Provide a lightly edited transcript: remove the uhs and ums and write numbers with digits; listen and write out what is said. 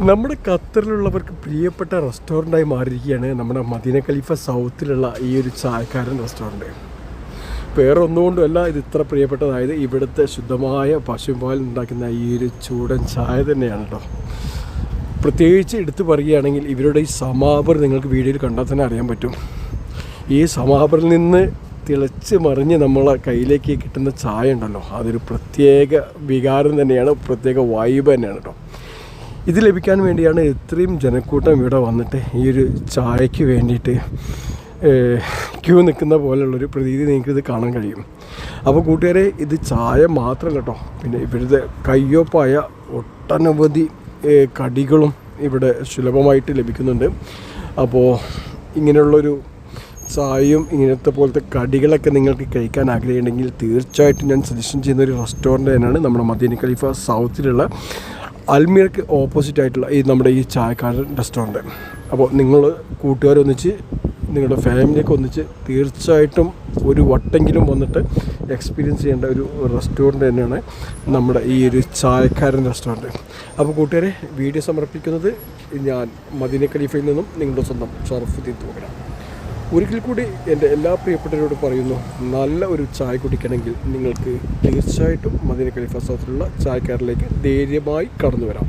നമ്മുടെ ഖത്തറിലുള്ളവർക്ക് പ്രിയപ്പെട്ട റെസ്റ്റോറൻ്റായി മാറിയിരിക്കുകയാണ് നമ്മുടെ മദീന ഖലീഫ സൗത്തിലുള്ള ഈ ഒരു ചായക്കാരൻ റെസ്റ്റോറൻറ്റ്. വേറെ ഒന്നുകൊണ്ടുമല്ല ഇത് ഇത്ര പ്രിയപ്പെട്ടതായത് ഇവിടുത്തെ ശുദ്ധമായ പശുപാൽ ഉണ്ടാക്കുന്ന ഈ ഒരു ചൂടൻ ചായ തന്നെയാണ് കേട്ടോ. പ്രത്യേകിച്ച് എടുത്തു പറയുകയാണെങ്കിൽ ഇവരുടെ ഈ സമാബർ നിങ്ങൾക്ക് വീഡിയോയിൽ കണ്ടാൽ തന്നെ അറിയാൻ പറ്റും. ഈ സമാബറിൽ നിന്ന് തിളച്ച് മറിഞ്ഞ് നമ്മളെ കയ്യിലേക്ക് കിട്ടുന്ന ചായ ഉണ്ടല്ലോ, അതൊരു പ്രത്യേക വികാരം തന്നെയാണ്, പ്രത്യേക വൈബ് തന്നെയാണ് കേട്ടോ. ഇത് ലഭിക്കാൻ വേണ്ടിയാണ് ഇത്രയും ജനക്കൂട്ടം ഇവിടെ വന്നിട്ട് ഈ ഒരു ചായയ്ക്ക് വേണ്ടിയിട്ട് ക്യൂ നിൽക്കുന്ന പോലുള്ളൊരു പ്രതീതി നിങ്ങൾക്കിത് കാണാൻ കഴിയും. അപ്പോൾ കൂട്ടുകാരെ, ഇത് ചായ മാത്രമല്ല കേട്ടോ, പിന്നെ ഇവിടുത്തെ കയ്യൊപ്പായ ഒട്ടനവധി കടികളും ഇവിടെ സുലഭമായിട്ട് ലഭിക്കുന്നുണ്ട്. അപ്പോൾ ഇങ്ങനെയുള്ളൊരു ചായയും ഇങ്ങനത്തെ പോലത്തെ കടികളൊക്കെ നിങ്ങൾക്ക് കഴിക്കാൻ ആഗ്രഹമുണ്ടെങ്കിൽ തീർച്ചയായിട്ടും ഞാൻ സജഷൻ ചെയ്യുന്ന ഒരു റെസ്റ്റോറൻറ്റ് തന്നെയാണ് നമ്മുടെ മദീന ഖലീഫ സൗത്തിലുള്ള അൽമീർക്ക് ഓപ്പോസിറ്റ് ആയിട്ടുള്ള നമ്മുടെ ഈ ചായക്കാരൻ റെസ്റ്റോറൻറ്റ്. അപ്പോൾ നിങ്ങൾ കൂട്ടുകാരൊന്നിച്ച് നിങ്ങളുടെ ഫാമിലിയൊക്കെ ഒന്നിച്ച് തീർച്ചയായിട്ടും ഒരു വട്ടെങ്കിലും വന്നിട്ട് എക്സ്പീരിയൻസ് ചെയ്യേണ്ട ഒരു റെസ്റ്റോറൻറ്റ് തന്നെയാണ് നമ്മുടെ ഈ ഒരു ചായക്കാരൻ റെസ്റ്റോറൻറ്റ്. അപ്പോൾ കൂട്ടുകാരെ, വീഡിയോ സമർപ്പിക്കുന്നത് ഞാൻ മദീന ഖലീഫയിൽ നിന്നും നിങ്ങളുടെ സ്വന്തം ഷറഫുദ്ദീൻ തൂങ്ങര. ഒരിക്കൽ കൂടി എൻ്റെ എല്ലാ പ്രിയപ്പെട്ടവരോട് പറയുന്നു, നല്ല ഒരു ചായ കുടിക്കണമെങ്കിൽ നിങ്ങൾക്ക് തീർച്ചയായിട്ടും മദീന ഖലീഫ സൗത്തിലുള്ള ചായക്കാരിലേക്ക് ധൈര്യമായി കടന്നു വരാം.